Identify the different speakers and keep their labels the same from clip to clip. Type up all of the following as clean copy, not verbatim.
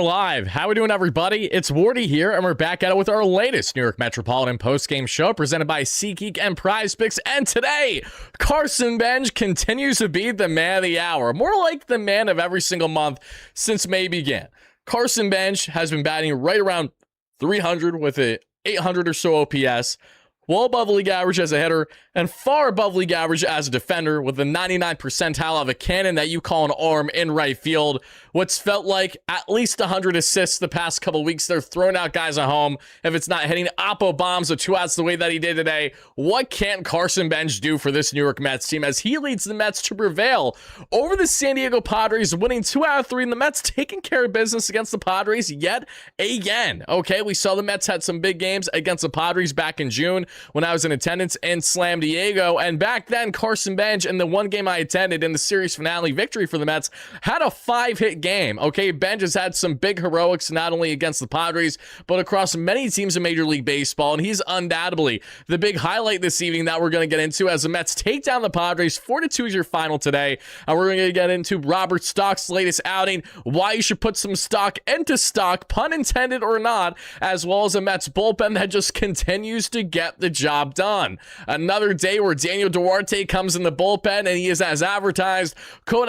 Speaker 1: Live. How we doing, everybody? It's Wardy here, and we're back at it with our latest New York Metropolitan post-game show presented by SeatGeek and PrizePicks. And today, Carson Benj continues to be the man of the hour, more like the man of every single month since May began. Carson Benj has been batting right around 300 with a 800 or so OPS, well above league average as a hitter, and far above league average as a defender with the 99th percentile of a cannon that you call an arm in right field. What's felt like at least 100 assists the past couple weeks. They're throwing out guys at home. If it's not hitting oppo bombs or 2 outs the way that he did today, what can Carson Benj do for this New York Mets team as he leads the Mets to prevail over the San Diego Padres, winning 2 out of 3, and the Mets taking care of business against the Padres yet again. Okay, we saw the Mets had some big games against the Padres back in June when I was in attendance in Slam Diego, and back then Carson Benj in the one game I attended in the series finale victory for the Mets had a 5-hit game. Okay, Benj has had some big heroics not only against the Padres but across many teams in Major League Baseball, and he's undoubtedly the big highlight this evening that we're going to get into as the Mets take down the Padres. 4-2 is your final today, and we're going to get into Robert Stock's latest outing, why you should put some stock into stock, pun intended or not, as well as a Mets bullpen that just continues to get the job done. Another day where Daniel Duarte comes in the bullpen and he is as advertised. Cohen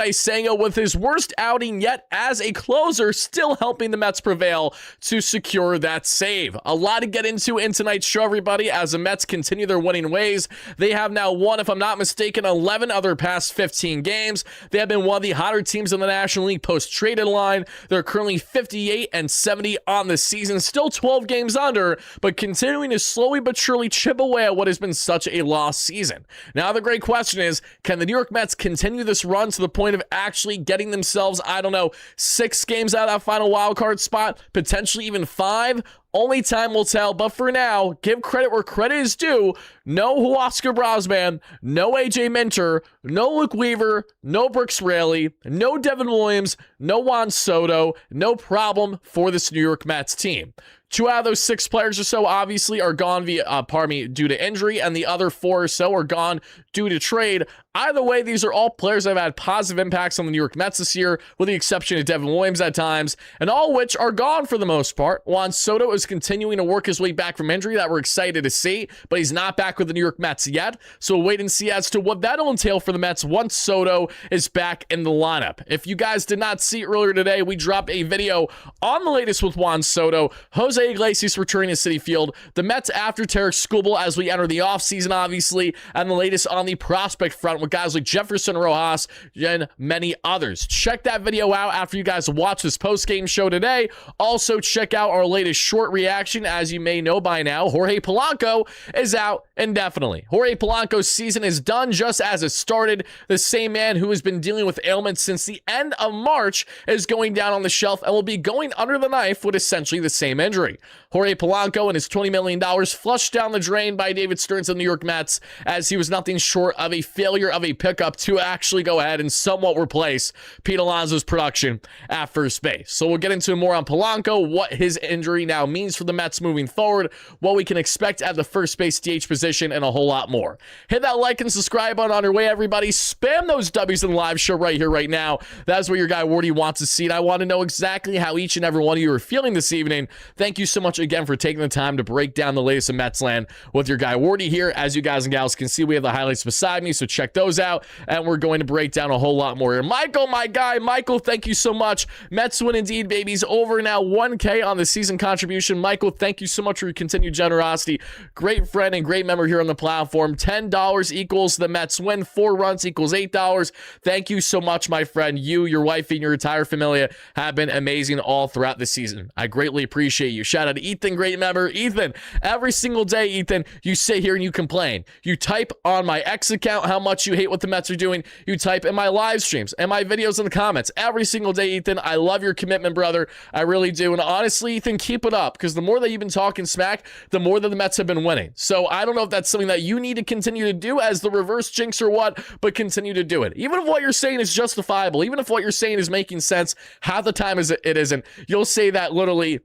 Speaker 1: with his worst outing yet as a closer, still helping the Mets prevail to secure that save. A lot to get into in tonight's show, everybody, as the Mets continue their winning ways. They have now won, if I'm not mistaken, 11 of their past 15 games. They have been one of the hotter teams in the National League post-trade deadline. They're currently 58-70 on the season, still 12 games under, but continuing to slowly but surely chip away at what has been such a lost season. Now, the great question is, can the New York Mets continue this run to the point of actually getting themselves, I don't know, 6 games out of that final wildcard spot, potentially even 5? Only time will tell, but for now, give credit where credit is due. No Huascar Brosman, no AJ Minter, no Luke Weaver, no Brooks Raley, no Devin Williams, no Juan Soto. No problem for this New York Mets team. 2 out of those 6 players or so obviously are gone due to injury, and the other 4 or so are gone due to trade. Either way, these are all players that have had positive impacts on the New York Mets this year, with the exception of Devin Williams at times, and all which are gone for the most part. Juan Soto is continuing to work his way back from injury that we're excited to see, but he's not back with the New York Mets yet, so we'll wait and see as to what that'll entail for the Mets once Soto is back in the lineup. If you guys did not see earlier today, we dropped a video on the latest with Juan Soto, Jose Iglesias returning to Citi Field, the Mets after Tarek Skubal as we enter the offseason, obviously, and the latest on the prospect front with guys like Jefferson Rojas and many others. Check that video out after you guys watch this post-game show today. Also, check out our latest short reaction. As you may know by now, Jorge Polanco is out indefinitely. Jorge Polanco's season is done just as it started. The same man who has been dealing with ailments since the end of March is going down on the shelf and will be going under the knife with essentially the same injury. Jorge Polanco and his $20 million flushed down the drain by David Stearns of the New York Mets, as he was nothing short of a failure of a pickup to actually go ahead and somewhat replace Pete Alonso's production at first base. So we'll get into more on Polanco, what his injury now means for the Mets moving forward, what we can expect at the first base DH position, and a whole lot more. Hit that like and subscribe button on your way, everybody. Spam those W's in the live show right here, right now. That's what your guy Wardy wants to see, and I want to know exactly how each and every one of you are feeling this evening. Thank you so much again for taking the time to break down the latest in Mets land with your guy Wardy here. As you guys and gals can see, we have the highlights beside me, so check those out, and we're going to break down a whole lot more here. Michael, my guy, Michael, thank you so much. Mets win indeed, babies. Over now 1K on the season contribution. Michael, thank you so much for your continued generosity. Great friend and great member here on the platform. $10 equals the Mets win. 4 runs equals $8. Thank you so much, my friend. You, your wife, and your entire familia have been amazing all throughout the season. I greatly appreciate you. Shout out to Ethan, great member. Ethan, every single day, Ethan, you sit here and you complain. You type on my X account how much you hate what the Mets are doing. You type in my live streams and my videos in the comments every single day, Ethan. I love your commitment, brother. I really do. And honestly, Ethan, keep it up, because the more that you've been talking smack, the more that the Mets have been winning. So I don't know if that's something that you need to continue to do as the reverse jinx or what, but continue to do it. Even if what you're saying is justifiable, even if what you're saying is making sense, half the time it isn't. You'll say that literally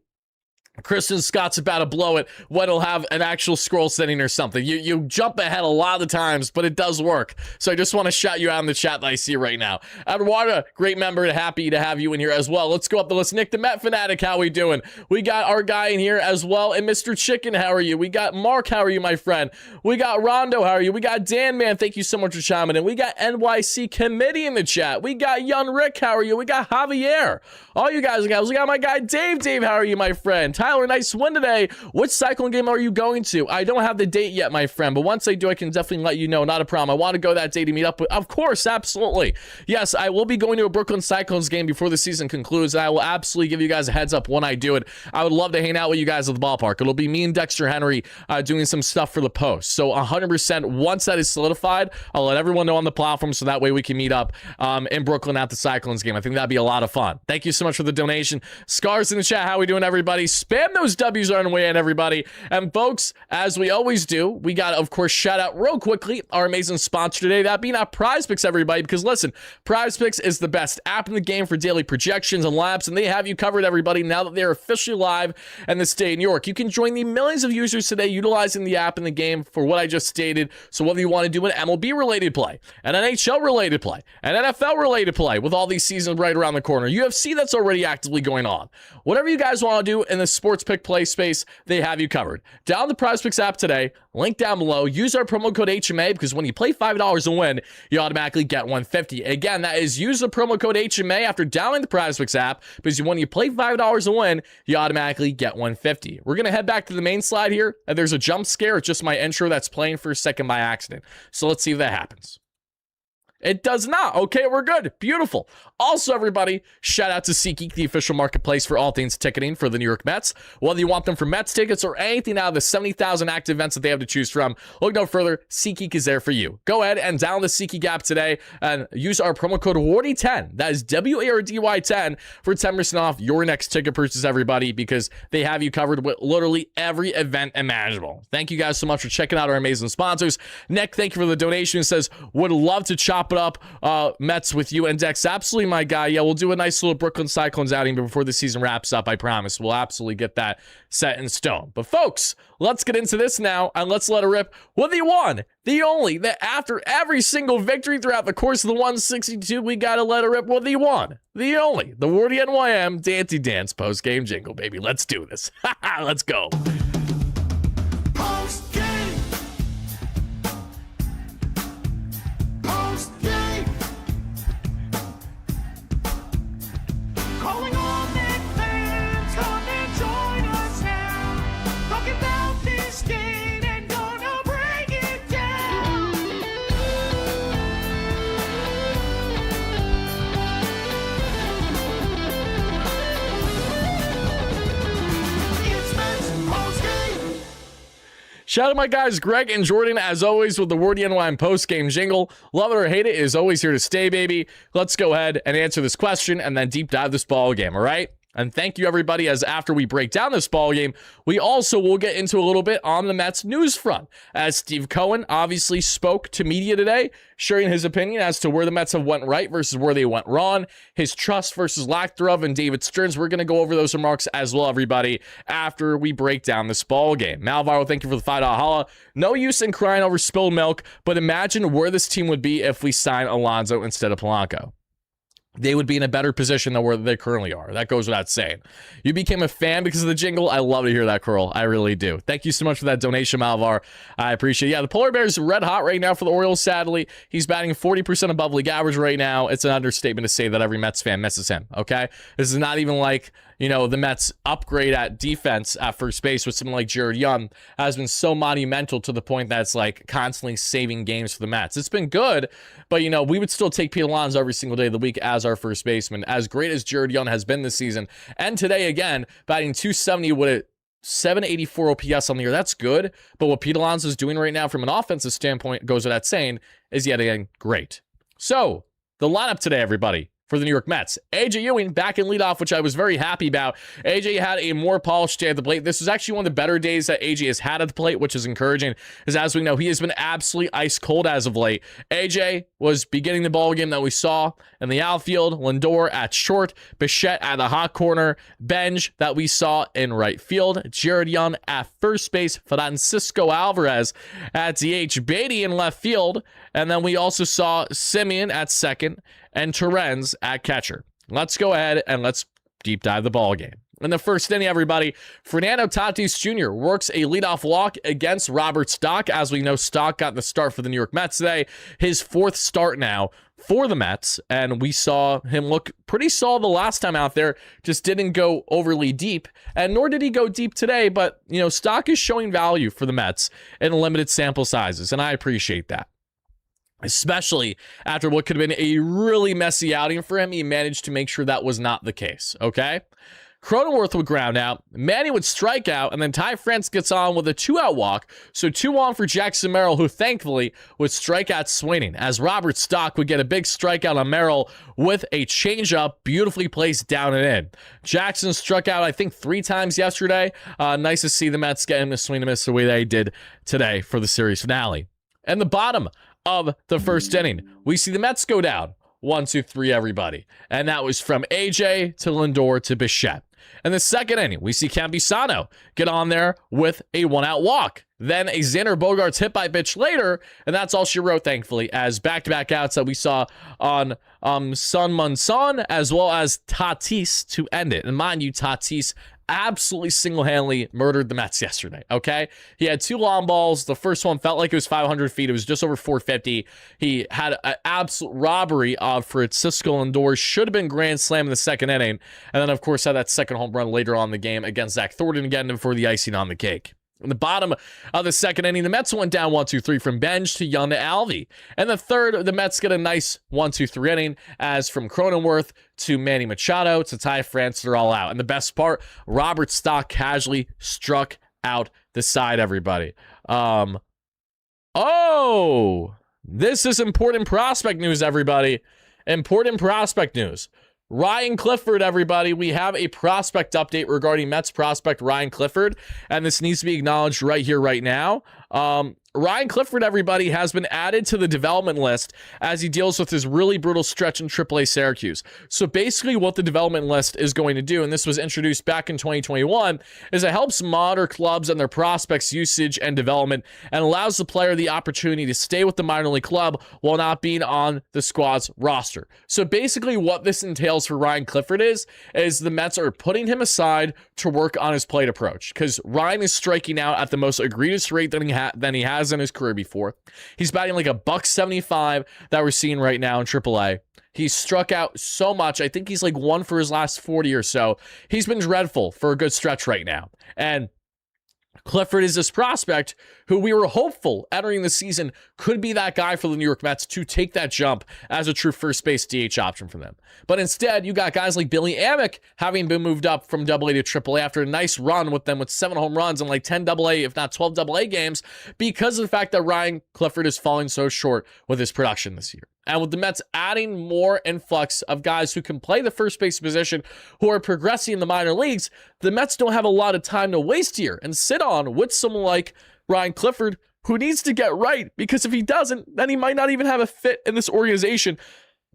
Speaker 1: Kristen Scott's about to blow it when it'll have an actual scroll setting or something. You jump ahead a lot of the times, but it does work. So I just want to shout you out in the chat that I see right now. Eduardo, great member, happy to have you in here as well. Let's go up the list. Nick the Met Fanatic, how we doing? We got our guy in here as well. And Mr. Chicken, how are you? We got Mark, how are you, my friend? We got Rondo, how are you? We got Dan, man, thank you so much for chiming in. We got NYC Committee in the chat. We got Young Rick, how are you? We got Javier. All you guys and gals. We got my guy Dave. Dave, how are you, my friend? Tyler, nice win today. Which Cyclone game are you going to? I don't have the date yet, my friend, but once I do, I can definitely let you know. Not a problem. I want to go that day to meet up with. Of course, absolutely. Yes, I will be going to a Brooklyn Cyclones game before the season concludes, and I will absolutely give you guys a heads up when I do it. I would love to hang out with you guys at the ballpark. It'll be me and Dexter Henry doing some stuff for the post. So 100%, once that is solidified, I'll let everyone know on the platform so that way we can meet up in Brooklyn at the Cyclones game. I think that'd be a lot of fun. Thank you so much for the donation. Scars in the chat, how we doing, everybody? Spam those W's on the way in, everybody. And folks, as we always do, we got to, of course, shout out real quickly our amazing sponsor today, that being our Prize Picks, everybody, because listen, Prize Picks is the best app in the game for daily projections and laps, and they have you covered, everybody, now that they're officially live in the state of New York. You can join the millions of users today utilizing the app in the game for what I just stated. So whether you want to do an MLB-related play, an NHL-related play, an NFL-related play with all these seasons right around the corner, UFC that's already actively going on, whatever you guys want to do in the sports pick play space, they have you covered. Download the Prize Picks app today, link down below, use our promo code HMA, because when you play $5 and win, you automatically get $150. Again, that is use the promo code HMA after downloading the Prize Picks app, because when you play $5 and win, you automatically get $150. We're going to head back to the main slide here, and there's a jump scare. It's just my intro that's playing for a second by accident. So let's see if that happens. It does not. Okay, we're good. Beautiful. Also, everybody, shout out to SeatGeek, the official marketplace for all things ticketing for the New York Mets. Whether you want them for Mets tickets or anything out of the 70,000 active events that they have to choose from, look no further. SeatGeek is there for you. Go ahead and download the SeatGeek app today and use our promo code WARDY10. That is WARDY10 for 10% off your next ticket purchase, everybody, because they have you covered with literally every event imaginable. Thank you guys so much for checking out our amazing sponsors. Nick, thank you for the donation. It says, would love to chop it up Mets with you and Dex. Absolutely, my guy. Yeah, we'll do a nice little Brooklyn Cyclones outing before the season wraps up. I promise. We'll absolutely get that set in stone. But folks, let's get into this now and let's let it rip with the one, the only, that after every single victory throughout the course of the 162, we got to let it rip with the one, the only, the WardyNYM Dancey Dance post-game jingle, baby. Let's do this. Let's go. Shout out to my guys, Greg and Jordan, as always, with the WardyNYM post-game jingle. Love it or hate it, is always here to stay, baby. Let's go ahead and answer this question and then deep dive this ball game, all right? And thank you, everybody, as after we break down this ball game, we also will get into a little bit on the Mets news front, as Steve Cohen obviously spoke to media today, sharing his opinion as to where the Mets have went right versus where they went wrong, his trust versus lack thereof, and David Stearns. We're going to go over those remarks as well, everybody, after we break down this ball game. Malvaro, thank you for the $5 holla. No use in crying over spilled milk, but imagine where this team would be if we sign Alonso instead of Polanco. They would be in a better position than where they currently are. That goes without saying. You became a fan because of the jingle. I love to hear that, Curl. I really do. Thank you so much for that donation, Malvar. I appreciate it. Yeah, the Polar Bear's red hot right now for the Orioles, sadly. He's batting 40% above league average right now. It's an understatement to say that every Mets fan misses him, okay? This is not even like, you know, the Mets upgrade at defense at first base with someone like Jared Young has been so monumental to the point that it's like constantly saving games for the Mets. It's been good, but, you know, we would still take Pete Alonso every single day of the week as our first baseman, as great as Jared Young has been this season. And today, again, batting 270 with a 784 OPS on the year. That's good, but what Pete Alonso is doing right now from an offensive standpoint, goes without saying, is yet again great. So, the lineup today, everybody. for the New York Mets. AJ Ewing back in leadoff, which I was very happy about. AJ had a more polished day at the plate. This was actually one of the better days that AJ has had at the plate, which is encouraging, because as we know, he has been absolutely ice cold as of late. AJ was beginning the ball game that we saw in the outfield. Lindor at short, Bichette at the hot corner, Benj that we saw in right field, Jared Young at first base, Francisco Alvarez at DH, Beatty in left field, and then we also saw Simeon at second and Terens at catcher. Let's go ahead and let's deep dive the ball game. In the first inning, everybody, Fernando Tatis Jr. works a leadoff walk against Robert Stock. As we know, Stock got the start for the New York Mets today. His fourth start now for the Mets, and we saw him look pretty solid the last time out there, just didn't go overly deep, and nor did he go deep today, but, you know, Stock is showing value for the Mets in limited sample sizes, and I appreciate that. Especially after what could have been a really messy outing for him, he managed to make sure that was not the case, okay? Cronenworth would ground out, Manny would strike out, and then Ty France gets on with a 2-out walk, so 2 on for Jackson Merrill, who thankfully would strike out swinging, as Robert Stock would get a big strikeout on Merrill with a changeup beautifully placed down and in. Jackson struck out, I think, 3 times yesterday. Nice to see the Mets get him to swing and miss the way they did today for the series finale. And the bottom of the first inning, we see the Mets go down 1-2-3, everybody, and that was from AJ to Lindor to Bichette. In the second inning, we see Campusano get on there with a 1-out walk. Then a Xander Bogaerts hit by pitch later, and that's all she wrote, thankfully, as back-to-back outs that we saw on Sun Munson as well as Tatis to end it. And mind you, Tatis absolutely single-handedly murdered the Mets yesterday, okay? He had 2 long balls. The first one felt like it was 500 feet. It was just over 450. He had an absolute robbery of Francisco Lindor. Should have been grand slam in the second inning. And then, of course, had that second home run later on in the game against Zach Thornton again before the icing on the cake. In the bottom of the second inning, the Mets went down 1-2-3 from Benj to Young to Alvey. And the third, the Mets get a nice 1-2-3 inning, as from Cronenworth to Manny Machado to Ty France, they're all out. And the best part, Robert Stock casually struck out the side, everybody. This is important prospect news, everybody. Important prospect news. Ryan Clifford, everybody. We have a prospect update regarding Mets prospect Ryan Clifford, and this needs to be acknowledged right here, right now. Ryan Clifford, everybody, has been added to the development list as he deals with his really brutal stretch in AAA Syracuse. So basically what the development list is going to do, and this was introduced back in 2021, is it helps monitor clubs and their prospects' usage and development and allows the player the opportunity to stay with the minor league club while not being on the squad's roster. So basically what this entails for Ryan Clifford is the Mets are putting him aside to work on his plate approach, because Ryan is striking out at the most egregious rate than he has in his career before. He's batting like a $175 that we're seeing right now in AAA. He's struck out so much. I think he's like 1 for his last 40 or so. He's been dreadful for a good stretch right now. And Clifford is this prospect who we were hopeful entering the season could be that guy for the New York Mets to take that jump as a true first base DH option for them. But instead, you got guys like Billy Amick having been moved up from AA to AAA after a nice run with them with 7 home runs and like 10 AA, if not 12 AA games, because of the fact that Ryan Clifford is falling so short with his production this year. And with the Mets adding more influx of guys who can play the first base position, who are progressing in the minor leagues, the Mets don't have a lot of time to waste here and sit on with someone like Ryan Clifford, who needs to get right, because if he doesn't, then he might not even have a fit in this organization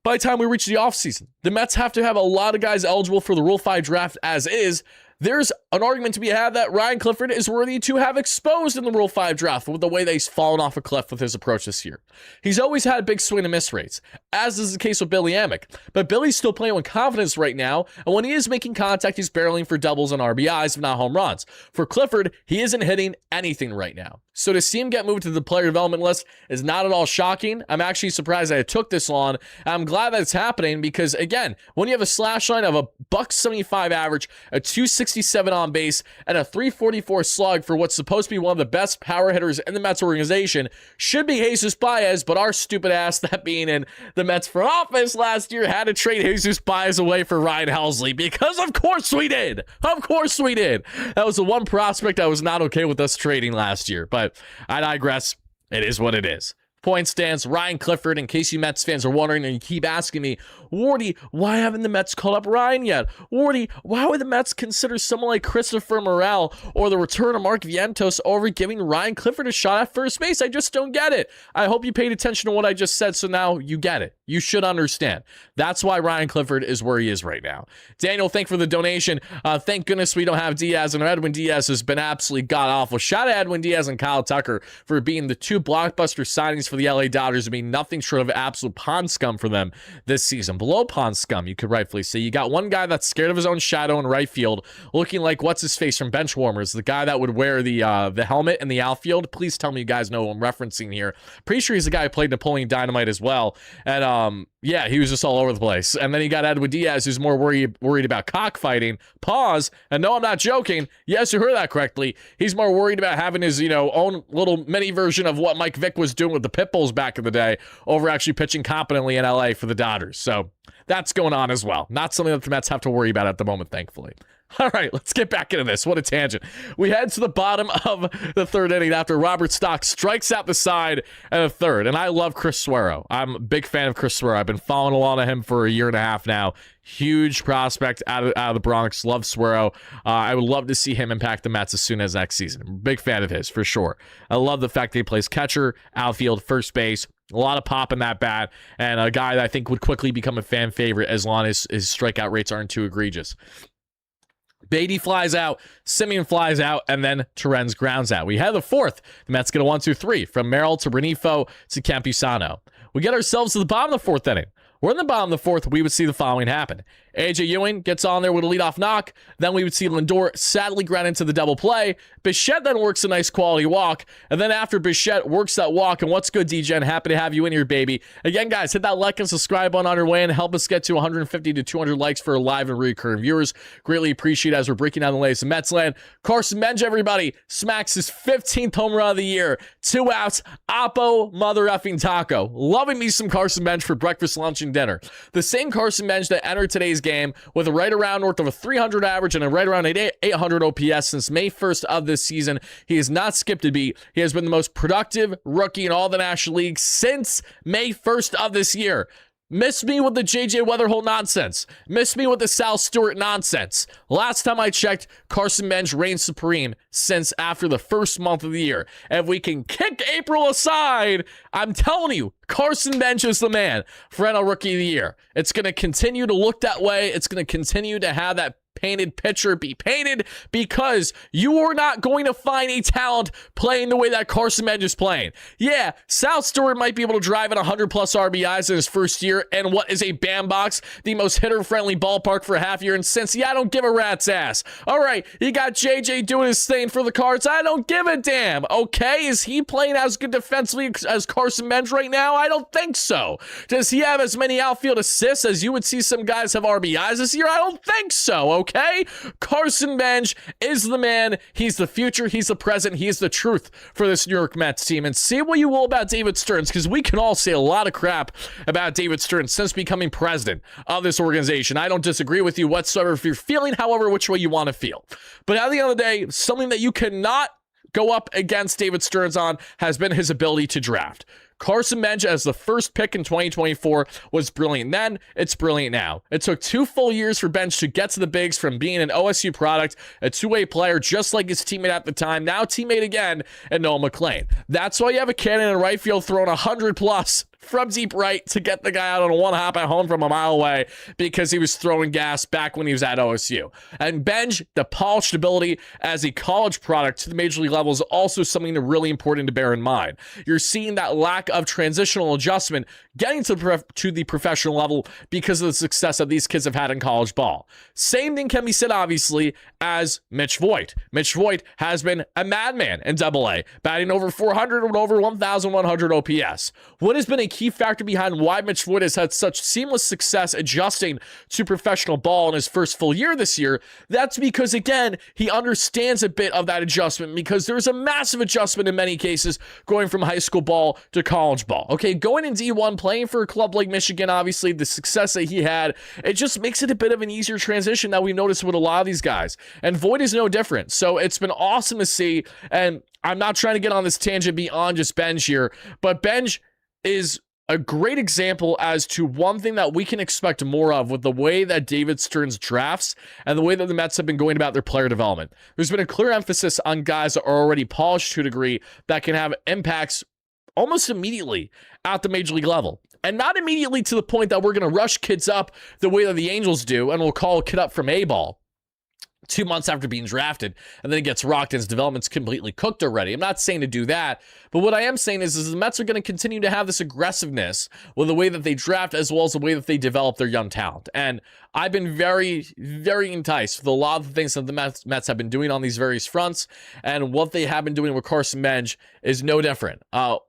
Speaker 1: by the time we reach the offseason. The Mets have to have a lot of guys eligible for the Rule 5 draft as is. There's an argument to be had that Ryan Clifford is worthy to have exposed in the Rule 5 draft with the way that he's fallen off a cliff with his approach this year. He's always had big swing and miss rates, as is the case with Billy Amick. But Billy's still playing with confidence right now, and when he is making contact, he's barreling for doubles and RBIs, if not home runs. For Clifford, he isn't hitting anything right now. So to see him get moved to the player development list is not at all shocking. I'm actually surprised that it took this long. I'm glad that it's happening because, again, when you have a slash line of a $175 average, a 267 on base, and a 344 slug for what's supposed to be one of the best power hitters in the Mets organization, should be Jesus Baez, but our stupid ass, that being in the Mets front office last year, had to trade Jesus Baez away for Ryan Helsley, because of course we did. Of course we did. That was the one prospect I was not okay with us trading last year, but I digress. It is what it is. Point stands, Ryan Clifford, in case you Mets fans are wondering and you keep asking me, Wardy, why haven't the Mets called up Ryan yet? Wardy, why would the Mets consider someone like Christopher Morel or the return of Mark Vientos over giving Ryan Clifford a shot at first base? I just don't get it. I hope you paid attention to what I just said, so now you get it. You should understand. That's why Ryan Clifford is where he is right now. Daniel, thank you for the donation. Thank goodness we don't have Diaz, and Edwin Diaz has been absolutely god-awful. Shout out Edwin Diaz and Kyle Tucker for being the two blockbuster signings for the LA Dodgers and being nothing short of absolute pond scum for them this season. Below pond scum, you could rightfully say. You got one guy that's scared of his own shadow in right field, looking like what's-his-face from Benchwarmers, the guy that would wear the helmet in the outfield. Please tell me you guys know who I'm referencing here. Pretty sure he's the guy who played Napoleon Dynamite as well. And, yeah, he was just all over the place. And then you got Edwin Diaz, who's more worried about cockfighting. Pause. And no, I'm not joking. Yes, you heard that correctly. He's more worried about having his, own little mini version of what Mike Vick was doing with the Pitbulls back in the day over actually pitching competently in LA for the Dodgers. So that's going on as well. Not something that the Mets have to worry about at the moment, thankfully. All right, let's get back into this. What a tangent. We head to the bottom of the third inning after Robert Stock strikes out the side in the third. And I love Chris Suero. I'm a big fan of Chris Suero. I've been following along to him for a year and a half now. Huge prospect out of the Bronx. Love Suero. I would love to see him impact the Mets as soon as next season. Big fan of his, for sure. I love the fact that he plays catcher, outfield, first base. A lot of pop in that bat, and a guy that I think would quickly become a fan favorite as long as his strikeout rates aren't too egregious. Beatty flies out, Simeon flies out, and then Terens grounds out. We had the fourth. The Mets get a 1-2-3 from Merrill to Renifo to Campusano. We get ourselves to the bottom of the fourth inning. We're in the bottom of the fourth, we would see the following happen. A.J. Ewing gets on there with a leadoff knock. Then we would see Lindor sadly ground into the double play. Bichette then works a nice quality walk. And then after Bichette works that walk, and what's good, DJ? Happy to have you in here, baby. Again, guys, hit that like and subscribe button on our way and help us get to 150 to 200 likes for live and recurring viewers. Greatly appreciate it as we're breaking down the latest in Mets land. Carson Benj, everybody, smacks his 15th home run of the year. 2 outs, Oppo mother effing taco. Loving me some Carson Benj for breakfast, lunch, and dinner. The same Carson Benj that entered today's game with a right around north of a 300 average and a right around 800 OPS since May 1st of this season. He has not skipped a beat. He has been the most productive rookie in all the National League since May 1st of this year. Miss me with the J.J. Weatherholt nonsense. Miss me with the Sal Stewart nonsense. Last time I checked, Carson Benj reigned supreme since after the first month of the year. And if we can kick April aside, I'm telling you, Carson Benj is the man for NL Rookie of the Year. It's going to continue to look that way. It's going to continue to have that painted picture be painted because you are not going to find a talent playing the way that Carson Benj is playing. Yeah, Sal Stewart might be able to drive at 100 plus RBIs in his first year and what is a bandbox, the most hitter-friendly ballpark for a half year in since. Yeah, I don't give a rat's ass. All right, you got JJ doing his thing for the Cards. I don't give a damn. Okay, is he playing as good defensively as Carson Benj right now? I don't think so. Does he have as many outfield assists as you would see some guys have RBIs this year? I don't think so. Okay, Carson Benj is the man. He's the future. He's the present. He's the truth for this New York Mets team. And say what you will about David Stearns, because we can all say a lot of crap about David Stearns since becoming president of this organization. I don't disagree with you whatsoever if you're feeling however which way you want to feel. But at the end of the day, something that you cannot go up against David Stearns on has been his ability to draft. Carson Benj as the first pick in 2024 was brilliant then, it's brilliant now. It took 2 full years for Benj to get to the bigs from being an OSU product, a two-way player just like his teammate at the time, now teammate again, and Noah McLean. That's why you have a cannon in right field throwing 100 plus from deep right to get the guy out on a one hop at home from a mile away because he was throwing gas back when he was at OSU. And Benj, the polished ability as a college product to the major league level is also something really important to bear in mind. You're seeing that lack of transitional adjustment getting to the professional level because of the success that these kids have had in college ball. Same thing can be said, obviously, as Mitch Voigt. Mitch Voigt has been a madman in AA, batting over 400 and over 1,100 OPS. What has been a key factor behind why Mitch Voigt has had such seamless success adjusting to professional ball in his first full year this year? That's because, again, he understands a bit of that adjustment because there's a massive adjustment in many cases going from high school ball to college ball. Okay, going in D1, playing for a club like Michigan, obviously, the success that he had, it just makes it a bit of an easier transition that we noticed with a lot of these guys. And Voigt is no different. So it's been awesome to see, and I'm not trying to get on this tangent beyond just Benj here, but Benj is a great example as to one thing that we can expect more of with the way that David Stearns drafts and the way that the Mets have been going about their player development. There's been a clear emphasis on guys that are already polished to a degree that can have impacts almost immediately at the major league level. And not immediately to the point that we're going to rush kids up the way that the Angels do and we'll call a kid up from A-ball 2 months after being drafted, and then he gets rocked and his development's completely cooked already. I'm not saying to do that, but what I am saying is the Mets are going to continue to have this aggressiveness with the way that they draft as well as the way that they develop their young talent. And I've been very, very enticed with a lot of the things that the Mets have been doing on these various fronts, and what they have been doing with Carson Benj is no different.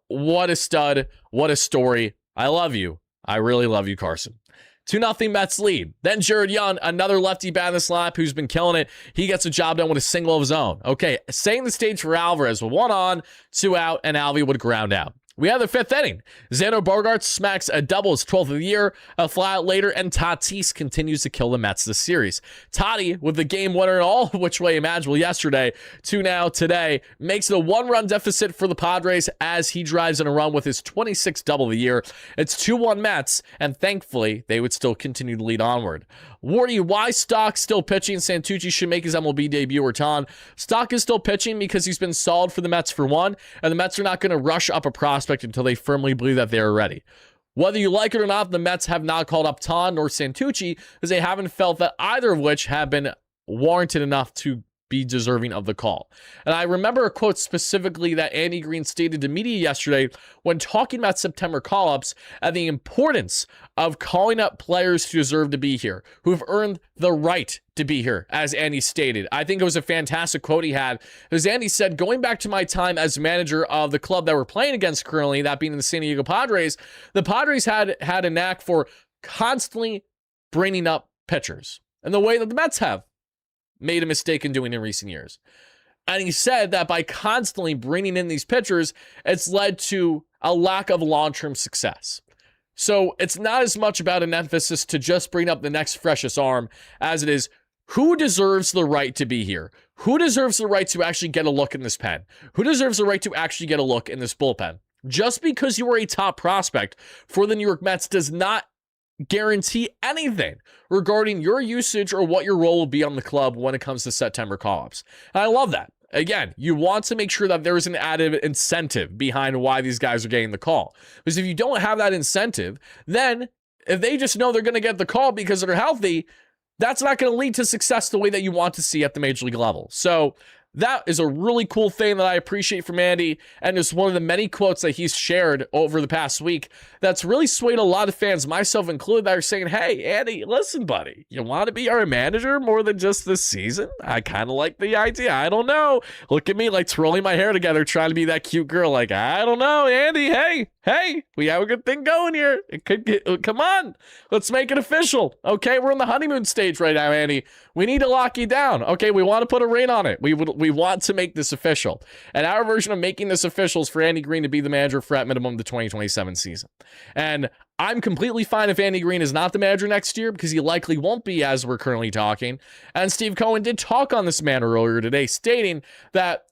Speaker 1: What a stud. What a story. I love you. I really love you, Carson. 2-0 Mets lead. Then Jared Young, another lefty bat in this lineup who's been killing it. He gets a job done with a single of his own. Okay, setting the stage for Alvarez with 1 on, 2 out, and Alvy would ground out. We have the 5th inning. Xander Bogaerts smacks a double, his 12th of the year, a flyout later, and Tatis continues to kill the Mets this series. Toddy, with the game winner in all which way imaginable yesterday, 2 now today, makes it a 1-run deficit for the Padres as he drives in a run with his 26th double of the year. It's 2-1 Mets, and thankfully, they would still continue to lead onward. Wardy, why Stock still pitching? Santucci should make his MLB debut or Ton. Stock is still pitching because he's been solid for the Mets for one, and the Mets are not going to rush up a prospect until they firmly believe that they are ready. Whether you like it or not, the Mets have not called up Ton nor Santucci because they haven't felt that either of which have been warranted enough to be deserving of the call. And I remember a quote specifically that Andy Green stated to media yesterday when talking about September call-ups and the importance of calling up players who deserve to be here, who have earned the right to be here, as Andy stated. I think it was a fantastic quote he had, as Andy said, going back to my time as manager of the club that we're playing against currently, that being the San Diego Padres, the Padres had a knack for constantly bringing up pitchers, and the way that the Mets have made a mistake in doing in recent years. And he said that by constantly bringing in these pitchers, it's led to a lack of long-term success. So it's not as much about an emphasis to just bring up the next freshest arm as it is who deserves the right to be here? Who deserves the right to actually get a look in this pen? Who deserves the right to actually get a look in this bullpen? Just because you are a top prospect for the New York Mets does not guarantee anything regarding your usage or what your role will be on the club when it comes to September call-ups. And I love that. Again, you want to make sure that there is an added incentive behind why these guys are getting the call. Because if you don't have that incentive, then if they just know they're going to get the call because they're healthy, that's not going to lead to success the way that you want to see at the major league level. So that is a really cool thing that I appreciate from Andy, and it's one of the many quotes that he's shared over the past week that's really swayed a lot of fans, myself included, that are saying, hey, Andy, listen, buddy, you want to be our manager more than just this season? I kind of like the idea. I don't know. Look at me like twirling my hair together, trying to be that cute girl. Like, I don't know, Andy, hey, we have a good thing going here. It could get, come on, let's make it official. Okay, we're in the honeymoon stage right now, Andy. We need to lock you down. Okay, we want to put a ring on it. We want to make this official. And our version of making this official is for Andy Green to be the manager for at minimum the 2027 season. And I'm completely fine if Andy Green is not the manager next year, because he likely won't be as we're currently talking. And Steve Cohen did talk on this matter earlier today, stating that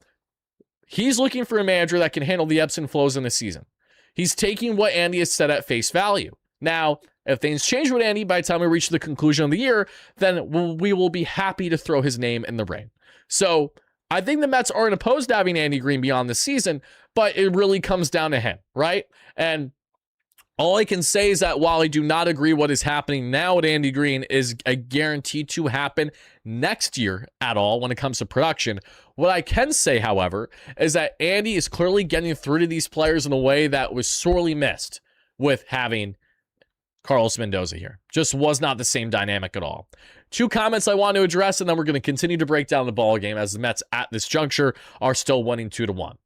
Speaker 1: he's looking for a manager that can handle the ebbs and flows in the season. He's taking what Andy has said at face value. Now, if things change with Andy by the time we reach the conclusion of the year, then we will be happy to throw his name in the ring. So I think the Mets aren't opposed to having Andy Green beyond this season, but it really comes down to him, right? And all I can say is that while I do not agree what is happening now with Andy Green is a guarantee to happen next year at all when it comes to production, what I can say, however, is that Andy is clearly getting through to these players in a way that was sorely missed with having Carlos Mendoza here. Just was not the same dynamic at all. 2 comments I want to address, and then we're going to continue to break down the ball game as the Mets at this juncture are still winning 2-1.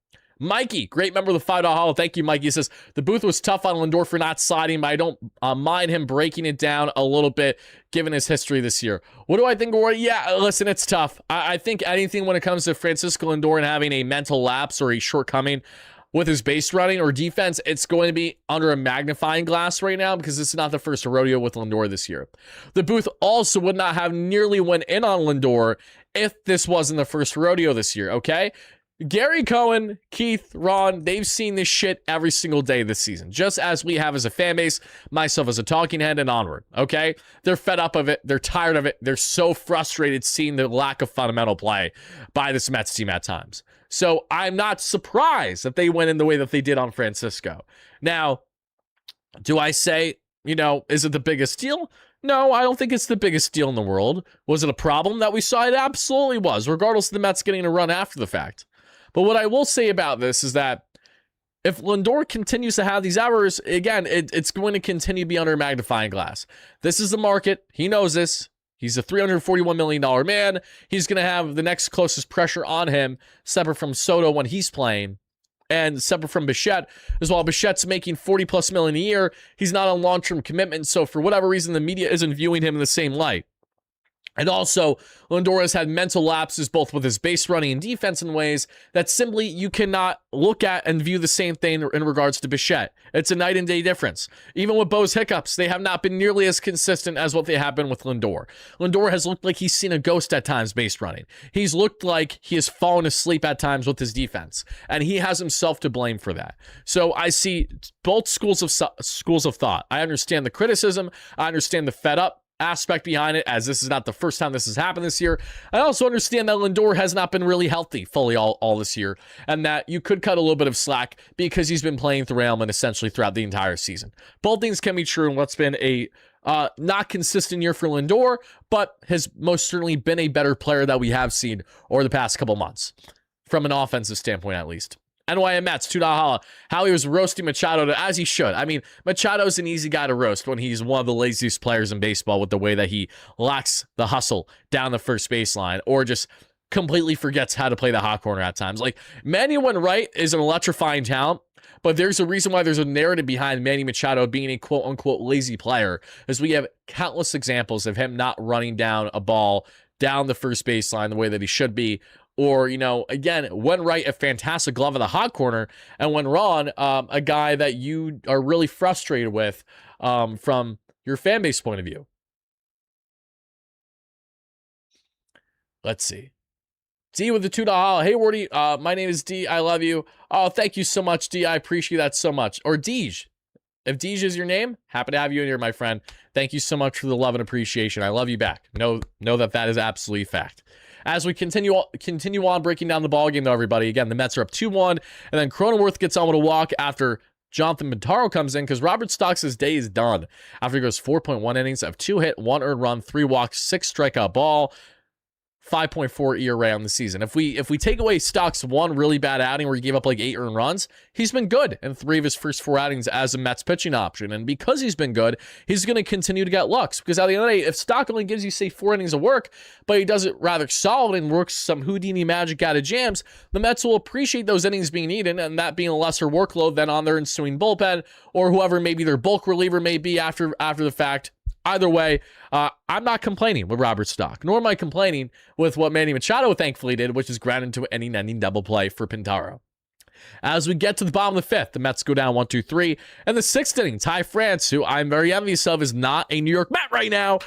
Speaker 1: Mikey, great member of the $5 Hollow. Thank you, Mikey. He says, the booth was tough on Lindor for not sliding, but I don't mind him breaking it down a little bit given his history this year. What do I think? Yeah, listen, it's tough. I think anything when it comes to Francisco Lindor and having a mental lapse or a shortcoming with his base running or defense, it's going to be under a magnifying glass right now because this is not the first rodeo with Lindor this year. The booth also would not have nearly went in on Lindor if this wasn't the first rodeo this year, okay? Gary, Cohen, Keith, Ron, they've seen this shit every single day this season, just as we have as a fan base, myself as a talking head, and onward, okay? They're fed up of it. They're tired of it. They're so frustrated seeing the lack of fundamental play by this Mets team at times. So I'm not surprised that they went in the way that they did on Francisco. Now, do I say, is it the biggest deal? No, I don't think it's the biggest deal in the world. Was it a problem that we saw? It absolutely was, regardless of the Mets getting a run after the fact. But what I will say about this is that if Lindor continues to have these errors, again, it's going to continue to be under a magnifying glass. This is the market. He knows this. He's a $341 million man. He's going to have the next closest pressure on him, separate from Soto when he's playing, and separate from Bichette as well. Bichette's making $40+ million a year. He's not on long-term commitment, so for whatever reason, the media isn't viewing him in the same light. And also, Lindor has had mental lapses both with his base running and defense in ways that simply you cannot look at and view the same thing in regards to Bichette. It's a night and day difference. Even with Bo's hiccups, they have not been nearly as consistent as what they have been with Lindor. Lindor has looked like he's seen a ghost at times base running. He's looked like he has fallen asleep at times with his defense, and he has himself to blame for that. So I see both schools of thought. I understand the criticism. I understand the fed up aspect behind it, as this is not the first time this has happened this year. I also understand that Lindor has not been really healthy fully all this year, and that you could cut a little bit of slack because he's been playing through ailment essentially throughout the entire season. Both things can be true in what's been a not consistent year for Lindor, but has most certainly been a better player that we have seen over the past couple months, from an offensive standpoint at least. NYM Mets, $2 holla. How he was roasting Machado, as he should. I mean, Machado's an easy guy to roast when he's one of the laziest players in baseball with the way that he lacks the hustle down the first baseline, or just completely forgets how to play the hot corner at times. Like, Manny Wright is an electrifying talent, but there's a reason why there's a narrative behind Manny Machado being a quote-unquote lazy player, as we have countless examples of him not running down a ball down the first baseline the way that he should be. Or, again, when Wright, a fantastic glove of the hot corner, and when Ron, a guy that you are really frustrated with from your fan base point of view. Let's see. D with the $2. Hey, Wardy, my name is D. I love you. Oh, thank you so much, D. I appreciate that so much. Or Deej. If Deej is your name, happy to have you in here, my friend. Thank you so much for the love and appreciation. I love you back. Know that is absolutely fact. As we continue on breaking down the ball game, though, everybody, again, the Mets are up 2-1, and then Cronenworth gets on with a walk after Jonathan Montaro comes in, because Robert Stocks's day is done after he goes 4.1 innings of 2 hit, 1 earned run, 3 walks, 6 strikeout ball, 5.4 ERA on the season. If we take away Stock's one really bad outing where he gave up like 8 earned runs, he's been good in 3 of his first 4 outings as a Mets pitching option. And because he's been good, he's going to continue to get looks. Because at the end of the day, if Stock only gives you, say, 4 innings of work, but he does it rather solid and works some Houdini magic out of jams, the Mets will appreciate those innings being eaten, and that being a lesser workload than on their ensuing bullpen, or whoever maybe their bulk reliever may be after the fact. Either way, I'm not complaining with Robert Stock, nor am I complaining with what Manny Machado thankfully did, which is ground into an inning double play for Pintaro. As we get to the bottom of the 5th, the Mets go down 1-2-3. And the 6th inning, Ty France, who I'm very envious of, is not a New York Met right now,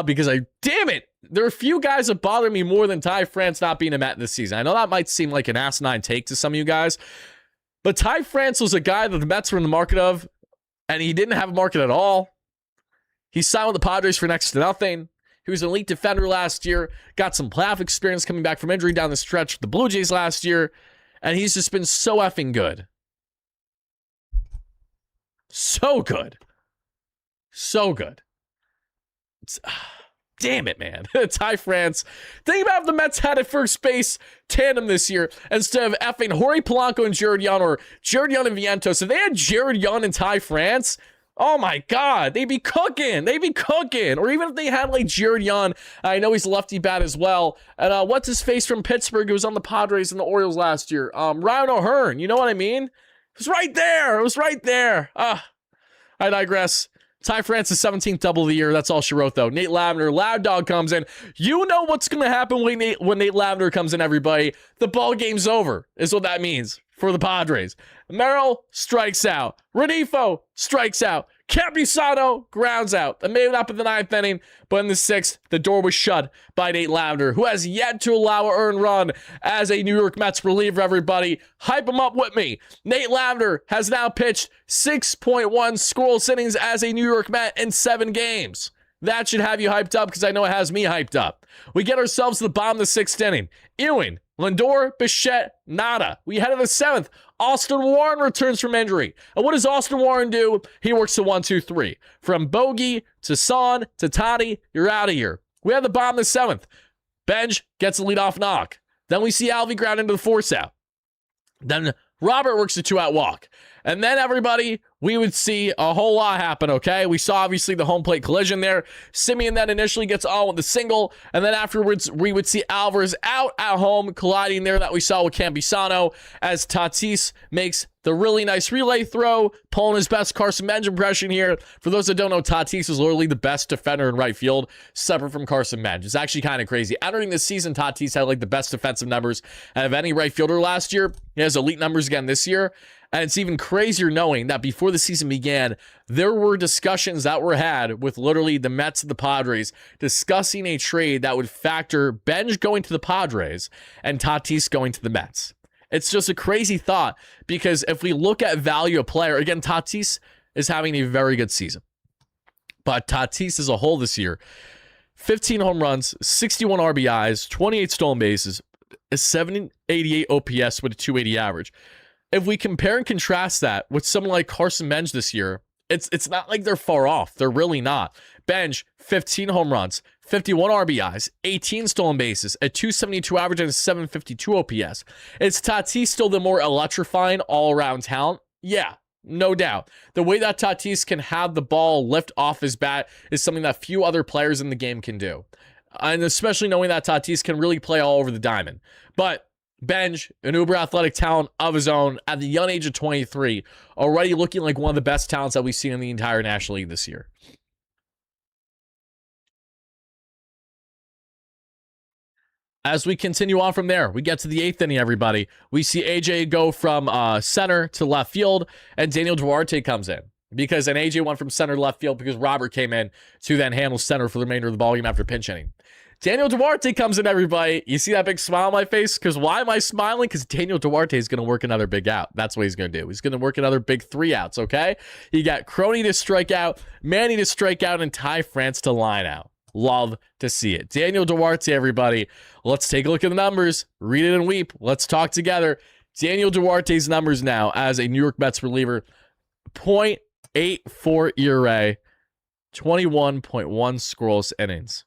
Speaker 1: because damn it, there are a few guys that bother me more than Ty France not being a Met this season. I know that might seem like an asinine take to some of you guys, but Ty France was a guy that the Mets were in the market of, and he didn't have a market at all. He signed with the Padres for next to nothing. He was an elite defender last year, got some playoff experience coming back from injury down the stretch with the Blue Jays last year, and he's just been so effing good. So good. So good. Damn it, man. Ty France. Think about if the Mets had a first base tandem this year instead of effing Jorge Polanco and Jared Young, or Jared Young and Vientos. If they had Jared Young and Ty France, oh my God, they'd be cooking. They'd be cooking. Or even if they had like Jared Young, I know he's lefty bat as well. And what's his face from Pittsburgh who was on the Padres and the Orioles last year? Ryan O'Hearn. You know what I mean? It was right there. It was right there. I digress. Ty France's 17th double of the year. That's all she wrote, though. Nate Lavender, Loud Dog comes in. You know what's going to happen when Nate Lavender comes in, everybody. The ball game's over, is what that means for the Padres. Merrill strikes out. Renifo strikes out. Campusano grounds out. That made it up in the 9th inning, but in the 6th, the door was shut by Nate Lavender, who has yet to allow an earned run as a New York Mets reliever, everybody. Hype him up with me. Nate Lavender has now pitched 6.1 scoreless innings as a New York Met in 7 games. That should have you hyped up because I know it has me hyped up. We get ourselves to the bottom of the 6th inning. Ewing, Lindor, Bichette, nada. We head to the 7th. Austin Warren returns from injury. And what does Austin Warren do? He works the 1-2-3. From Bogey to Son to Toddy, you're out of here. We have the bottom of the 7th. Benj gets a leadoff knock. Then we see Alvey ground into the 4th out. Then Robert works a 2-out walk. And then, everybody, we would see a whole lot happen, okay? We saw, obviously, the home plate collision there. Simeon then initially gets on with the single. And then afterwards, we would see Alvarez out at home colliding there that we saw with Campusano as Tatis makes the really nice relay throw, pulling his best Carson Benj impression here. For those that don't know, Tatis is literally the best defender in right field, separate from Carson Benj. It's actually kind of crazy. Entering this season, Tatis had, like, the best defensive numbers out of any right fielder last year. He has elite numbers again this year. And it's even crazier knowing that before the season began, there were discussions that were had with literally the Mets and the Padres discussing a trade that would factor Benj going to the Padres and Tatis going to the Mets. It's just a crazy thought because if we look at value of player, again, Tatis is having a very good season. But Tatis as a whole this year, 15 home runs, 61 RBIs, 28 stolen bases, a 788 OPS with a 280 average. If we compare and contrast that with someone like Carson Benj this year, it's not like they're far off. They're really not. Benj, 15 home runs, 51 RBIs, 18 stolen bases, a 272 average, and a 752 OPS. Is Tatis still the more electrifying all-around talent? Yeah, no doubt. The way that Tatis can have the ball lift off his bat is something that few other players in the game can do. And especially knowing that Tatis can really play all over the diamond. But Benj, an uber athletic talent of his own at the young age of 23, already looking like one of the best talents that we've seen in the entire National League this year. As we continue on from there, we get to the 8th inning, everybody. We see AJ go from center to left field, and Daniel Duarte comes in. Because an AJ went from center to left field because Robert came in to then handle center for the remainder of the ballgame after pinch hitting. Daniel Duarte comes in, everybody. You see that big smile on my face? Because why am I smiling? Because Daniel Duarte is going to work another big out. That's what he's going to do. He's going to work another big 3 outs, okay? You got Crony to strike out, Manny to strike out, and Ty France to line out. Love to see it. Daniel Duarte, everybody. Let's take a look at the numbers. Read it and weep. Let's talk together. Daniel Duarte's numbers now as a New York Mets reliever. .84 ERA, 21.1 scoreless innings.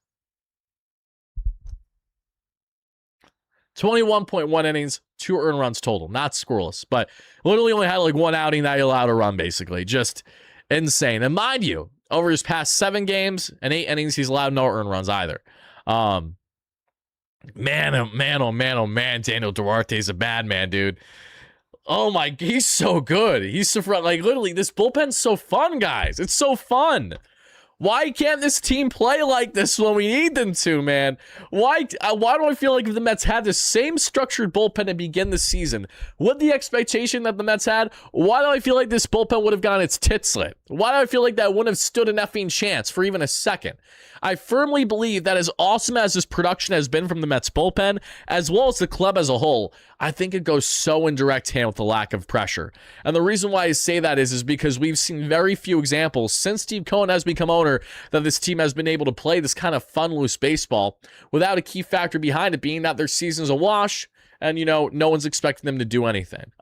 Speaker 1: 21.1 innings, 2 earned runs total. Not scoreless, but literally only had like 1 outing that he allowed a run, basically. Just insane. And mind you, over his past 7 games and 8 innings, he's allowed no earned runs either. Man, oh man, oh man, oh man, Daniel Duarte's a bad man, dude. Oh my, he's so good. He's so fun. Like, literally, this bullpen's so fun, guys. It's so fun. Why can't this team play like this when we need them to, man? Why do I feel like if the Mets had the same structured bullpen to begin the season, with the expectation that the Mets had, why do I feel like this bullpen would have gotten its tits slit? Why do I feel like that wouldn't have stood an effing chance for even a second? I firmly believe that as awesome as this production has been from the Mets bullpen, as well as the club as a whole, I think it goes so in direct hand with the lack of pressure. And the reason why I say that is because we've seen very few examples since Steve Cohen has become owner that this team has been able to play this kind of fun, loose baseball without a key factor behind it being that their season's a wash and, you know, no one's expecting them to do anything.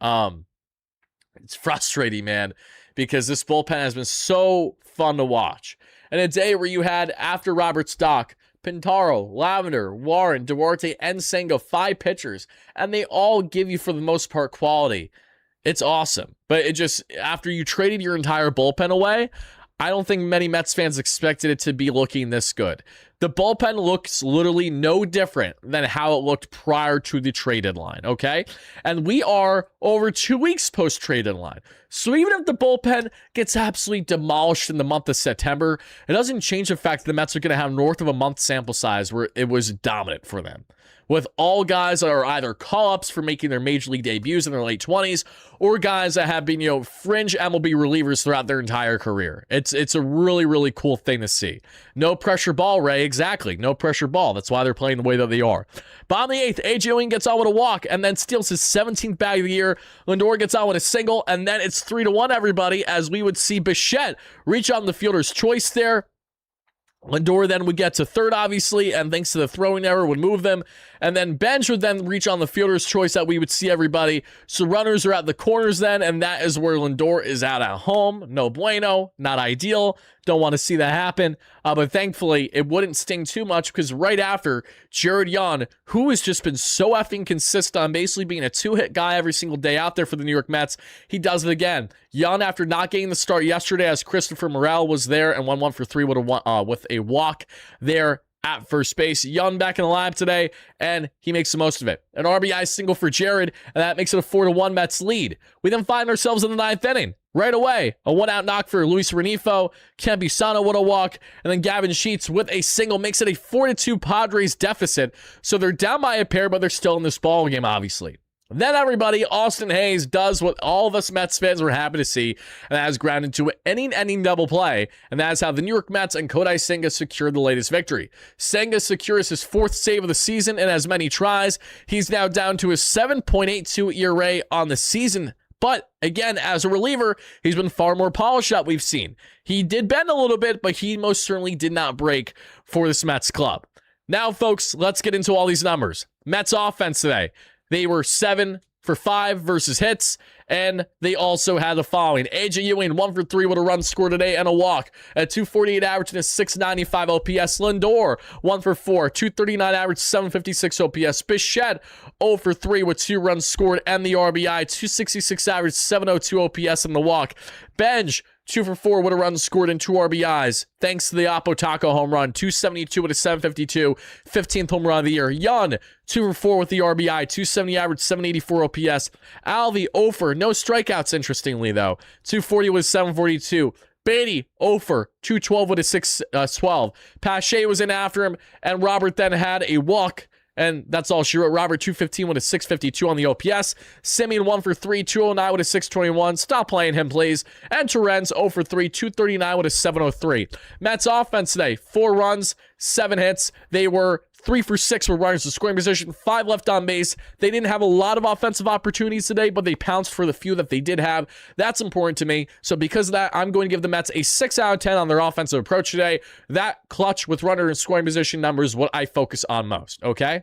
Speaker 1: It's frustrating, man, because this bullpen has been so fun to watch. And a day where you had, after Robert Stock, Pintaro, Lavender, Warren, Duarte, and Senga, 5 pitchers, and they all give you, for the most part, quality. It's awesome. But it just, after you traded your entire bullpen away, I don't think many Mets fans expected it to be looking this good. The bullpen looks literally no different than how it looked prior to the trade deadline, okay? And we are over 2 weeks post-trade deadline. So even if the bullpen gets absolutely demolished in the month of September, it doesn't change the fact that the Mets are going to have north of a month sample size where it was dominant for them, with all guys that are either call-ups for making their major league debuts in their late 20s or guys that have been, fringe MLB relievers throughout their entire career. It's a really, really cool thing to see. No pressure ball, Ray. Exactly. No pressure ball. That's why they're playing the way that they are. Bottom of the 8th, A.J. Ewing gets on with a walk and then steals his 17th bag of the year. Lindor gets on with a single, and then it's 3-1, everybody, as we would see Bichette reach on the fielder's choice there. Lindor then would get to third, obviously, and thanks to the throwing error, would move them. And then Benj would then reach on the fielder's choice that we would see everybody. So runners are at the corners then, and that is where Lindor is out at home. No bueno, not ideal. Don't want to see that happen. But thankfully, it wouldn't sting too much because right after, Jared Young, who has just been so effing consistent on basically being a 2-hit guy every single day out there for the New York Mets, he does it again. Young, after not getting the start yesterday as Christopher Morel was there and went 1 for 3 with a walk there at first base. Young back in the lineup today, and he makes the most of it. An RBI single for Jared, and that makes it a 4-1 Mets lead. We then find ourselves in the 9th inning. Right away, a 1-out knock for Luis Renifo. Campusano with a walk, and then Gavin Sheets with a single makes it a 4-2 Padres deficit. So they're down by a pair, but they're still in this ball game, obviously. Then everybody, Austin Hayes does what all of us Mets fans were happy to see, and that is ground into an inning-ending double play, and that is how the New York Mets and Kodai Senga secured the latest victory. Senga secures his 4th save of the season in as many tries. He's now down to his 7.82 ERA on the season. But again, as a reliever, he's been far more polished that we've seen. He did bend a little bit, but he most certainly did not break for this Mets club. Now, folks, let's get into all these numbers. Mets offense today. They were 7 for 5 versus hits, and they also had the following. A.J. Ewing, 1 for 3 with a run scored today and a walk. A 248 average and a 695 OPS. Lindor, 1 for 4, 239 average, 756 OPS. Bichette, 0 for 3 with 2 runs scored and the RBI. 266 average, 702 OPS and the walk. Benj, 2 for 4 with a run scored and 2 RBIs. Thanks to the Apo Taco home run. 272 with a 752. 15th home run of the year. Yun, 2 for 4 with the RBI. 270 average, 784 OPS. Alvey, 0 for, no strikeouts, interestingly, though. 240 with a 742. Beatty, 0 for, 212 with a 612. Pache was in after him, and Robert then had a walk. And that's all she wrote. Robert, 215 with a 652 on the OPS. Simeon, 1 for 3, 209 with a 621. Stop playing him, please. And Terrence, 0 for 3, 239 with a 703. Mets offense today, 4 runs, 7 hits. They were 3 for 6 with runners in scoring position, 5 left on base. They didn't have a lot of offensive opportunities today, but they pounced for the few that they did have. That's important to me. So because of that, I'm going to give the Mets a 6 out of 10 on their offensive approach today. That clutch with runner and scoring position numbers is what I focus on most, okay?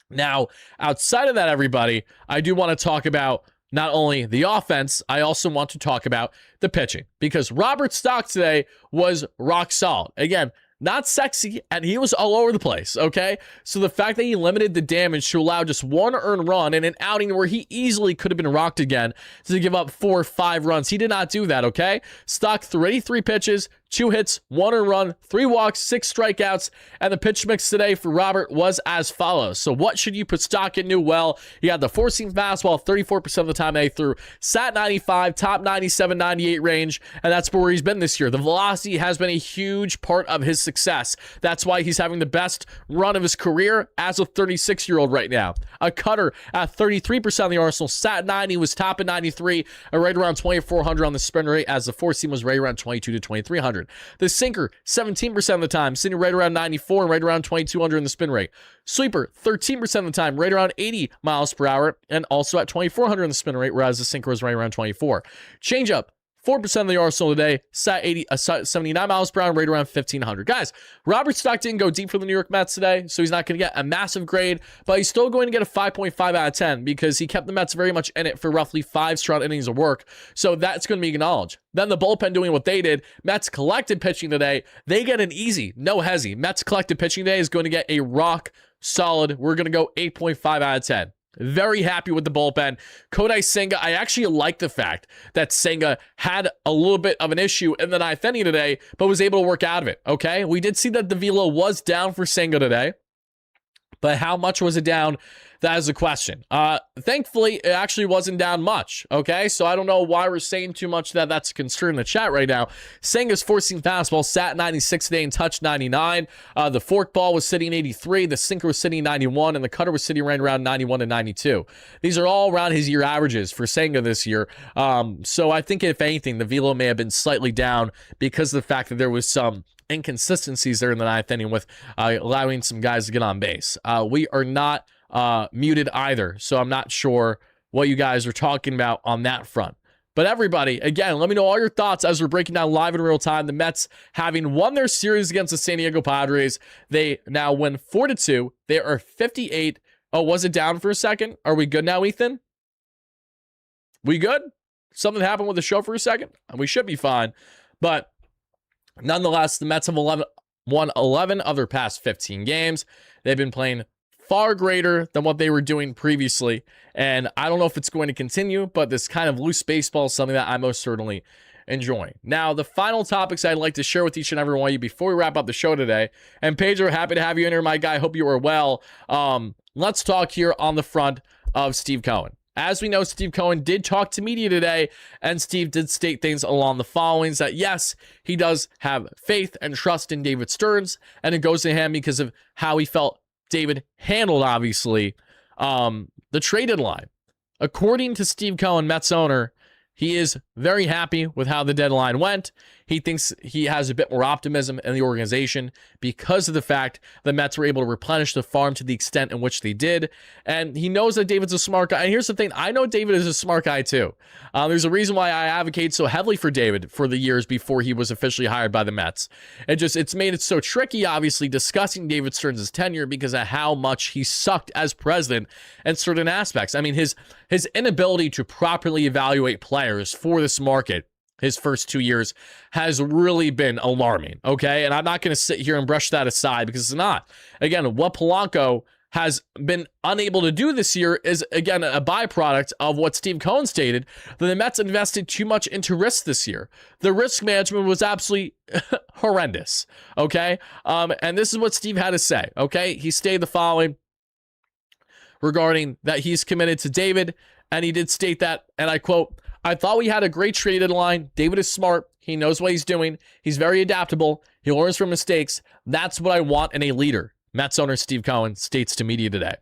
Speaker 1: Now, outside of that, everybody, I do want to talk about not only the offense, I also want to talk about the pitching, because Robert Stock today was rock solid. Again, not sexy, and he was all over the place, okay? So the fact that he limited the damage to allow just 1 earned run in an outing where he easily could have been rocked again to give up 4 or 5 runs, he did not do that, okay? Stock threw 83 pitches, 2 hits, 1 earned run, 3 walks, 6 strikeouts, and the pitch mix today for Robert was as follows. So what should you put stock into? Well, he had the 4-seam fastball 34% of the time they threw, sat 95, top 97, 98 range, and that's where he's been this year. The velocity has been a huge part of his success. That's why he's having the best run of his career as a 36-year-old right now. A cutter at 33% of the arsenal, sat 90, was top at 93, and right around 2,400 on the spin rate, as the 4-seam was right around 22 to 2,300. The sinker, 17% of the time, sitting right around 94 and right around 2,200 in the spin rate. Sweeper, 13% of the time, right around 80 miles per hour, and also at 2,400 in the spin rate, whereas the sinker was right around 24. Changeup, 4% of the arsenal today, sat 79 miles per hour, right around 1,500. Guys, Robert Stock didn't go deep for the New York Mets today, so he's not going to get a massive grade, but he's still going to get a 5.5 out of 10 because he kept the Mets very much in it for roughly 5 straight innings of work, so that's going to be acknowledged. Then the bullpen doing what they did. Mets collected pitching today. They get an easy, no hezzy. Mets collected pitching today is going to get a rock solid. We're going to go 8.5 out of 10. Very happy with the bullpen. Kodai Senga, I actually like the fact that Senga had a little bit of an issue in the ninth inning today, but was able to work out of it, okay? We did see that the velo was down for Senga today, but how much was it down? That is the question. Thankfully, it actually wasn't down much, okay? So I don't know why we're saying too much that that's a concern in the chat right now. Senga's four-seam fastball sat 96 today and touched 99. The fork ball was sitting 83. The sinker was sitting 91. And the cutter was sitting right around 91 and 92. These are all around his year averages for Senga this year. So I think, if anything, the velo may have been slightly down because of the fact that there was some inconsistencies there in the ninth inning with allowing some guys to get on base. We are not muted either, so I'm not sure what you guys are talking about on that front. But everybody, again, let me know all your thoughts as we're breaking down live in real time. The Mets, having won their series against the San Diego Padres, they now win 4-2. They are 58. Oh, was it down for a second? Are we good now, Ethan? We good? Something happened with the show for a second? We should be fine. But nonetheless, the Mets have won 11 of their past 15 games. They've been playing far greater than what they were doing previously. And I don't know if it's going to continue, but this kind of loose baseball is something that I'm most certainly enjoying. Now, the final topics I'd like to share with each and every one of you before we wrap up the show today. And Pedro, happy to have you in here, my guy. Hope you are well. Let's talk here on the front of Steve Cohen. As we know, Steve Cohen did talk to media today, and Steve did state things along the followings: that yes, he does have faith and trust in David Stearns, and it goes to him because of how he felt David handled, obviously, the trade deadline. According to Steve Cohen, Mets owner, he is very happy with how the deadline went. He thinks he has a bit more optimism in the organization because of the fact the Mets were able to replenish the farm to the extent in which they did. And he knows that David's a smart guy. And here's the thing. I know David is a smart guy too. There's a reason why I advocate so heavily for David for the years before he was officially hired by the Mets. It's made it so tricky, obviously, discussing David Stearns' tenure because of how much he sucked as president in certain aspects. I mean, his inability to properly evaluate players for this market his first 2 years has really been alarming, okay? And I'm not going to sit here and brush that aside because it's not. Again, what Polanco has been unable to do this year is, again, a byproduct of what Steve Cohen stated, that the Mets invested too much into risk this year. The risk management was absolutely horrendous, okay? And this is what Steve had to say, okay? He stated the following regarding that he's committed to David, and he did state that, and I quote, "I thought we had a great trade deadline. David is smart. He knows what he's doing. He's very adaptable. He learns from mistakes. That's what I want in a leader," Mets owner Steve Cohen states to media today.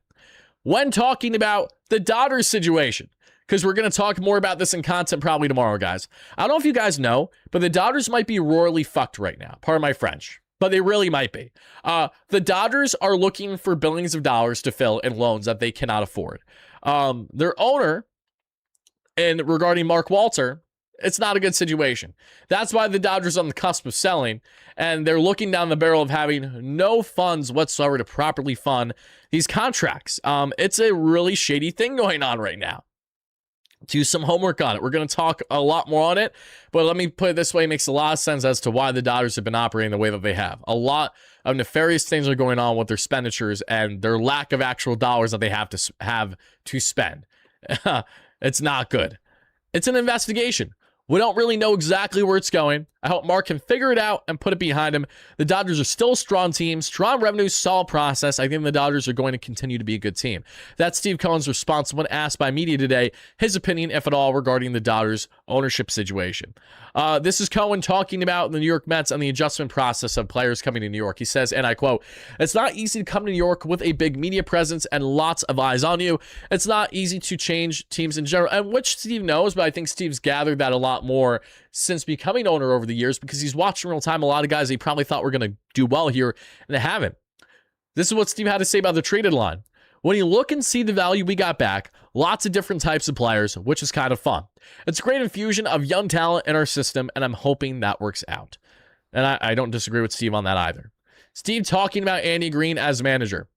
Speaker 1: When talking about the Dodgers situation, because we're going to talk more about this in content probably tomorrow, guys. I don't know if you guys know, but the Dodgers might be royally fucked right now. Pardon my French, but they really might be. The Dodgers are looking for billions of dollars to fill in loans that they cannot afford. Their owner, and regarding Mark Walter, it's not a good situation. That's why the Dodgers are on the cusp of selling, and they're looking down the barrel of having no funds whatsoever to properly fund these contracts. It's a really shady thing going on right now. Do some homework on it. We're going to talk a lot more on it, but let me put it this way. It makes a lot of sense as to why the Dodgers have been operating the way that they have. A lot of nefarious things are going on with their expenditures and their lack of actual dollars that they have to spend. It's not good. It's an investigation. We don't really know exactly where it's going. I hope Mark can figure it out and put it behind him. The Dodgers are still a strong team, strong revenue, solid process. I think the Dodgers are going to continue to be a good team. That's Steve Cohen's response when asked by media today, his opinion, if at all, regarding the Dodgers ownership situation. This is Cohen talking about the New York Mets and the adjustment process of players coming to New York. He says, and I quote, "It's not easy to come to New York with a big media presence and lots of eyes on you. It's not easy to change teams in general," and which Steve knows, but I think Steve's gathered that a lot more since becoming owner over the years because he's watched in real time a lot of guys he probably thought were going to do well here, and they haven't. This is what Steve had to say about the trade deadline. "When you look and see the value we got back, lots of different types of players, which is kind of fun. It's a great infusion of young talent in our system, and I'm hoping that works out." And I don't disagree with Steve on that either. Steve talking about Andy Green as manager.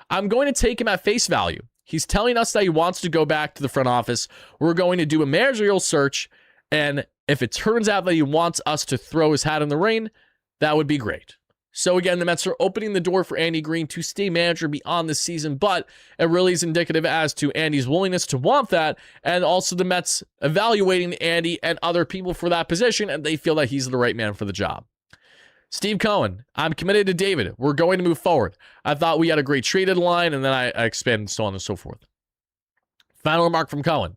Speaker 1: "I'm going to take him at face value. He's telling us that he wants to go back to the front office. We're going to do a managerial search, and if it turns out that he wants us to throw his hat in the ring, that would be great." So again, the Mets are opening the door for Andy Green to stay manager beyond this season, but it really is indicative as to Andy's willingness to want that, and also the Mets evaluating Andy and other people for that position, and they feel that he's the right man for the job. Steve Cohen, I'm committed to David. We're going to move forward. I thought we had a great trade deadline, and then I expanded, so on and so forth. Final remark from Cohen.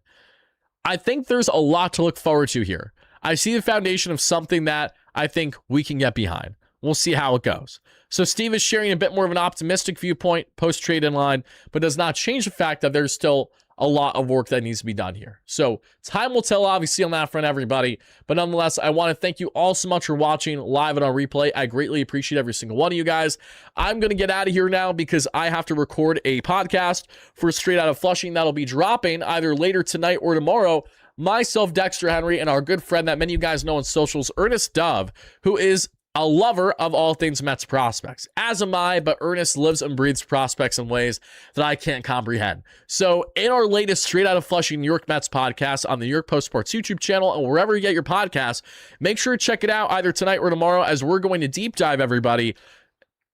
Speaker 1: I think there's a lot to look forward to here. I see the foundation of something that I think we can get behind. We'll see how it goes. So Steve is sharing a bit more of an optimistic viewpoint post-trade deadline, but does not change the fact that there's still a lot of work that needs to be done here. So time will tell, obviously, on that front, everybody. But nonetheless, I want to thank you all so much for watching live and on replay. I greatly appreciate every single one of you guys. I'm going to get out of here now because I have to record a podcast for Straight Out of Flushing that'll be dropping either later tonight or tomorrow. Myself, Dexter Henry, and our good friend that many of you guys know on socials, Ernest Dove, who is a lover of all things Mets prospects. As am I, but Ernest lives and breathes prospects in ways that I can't comprehend. So in our latest Straight Out of Flushing New York Mets podcast on the New York Post Sports YouTube channel and wherever you get your podcasts, make sure to check it out either tonight or tomorrow as we're going to deep dive, everybody,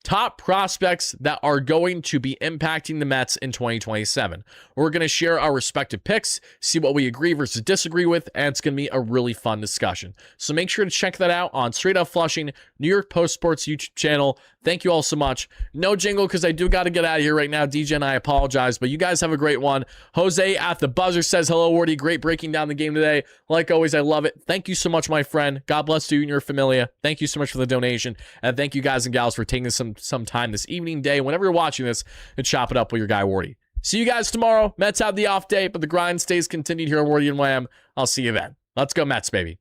Speaker 1: top prospects that are going to be impacting the Mets in 2027. We're going to share our respective picks, see what we agree versus disagree with, and it's going to be a really fun discussion. So make sure to check that out on Straight Up Flushing, New York Post Sports YouTube channel. Thank you all so much. No jingle because I do got to get out of here right now. DJ and I apologize, but you guys have a great one. Jose at the buzzer says, hello, Wardy. Great breaking down the game today. Like always, I love it. Thank you so much, my friend. God bless you and your familia. Thank you so much for the donation. And thank you guys and gals for taking some time this evening, day, whenever you're watching this, and chop it up with your guy, Wardy. See you guys tomorrow. Mets have the off day, but the grind stays continued here on WardyNYM. I'll see you then. Let's go Mets, baby.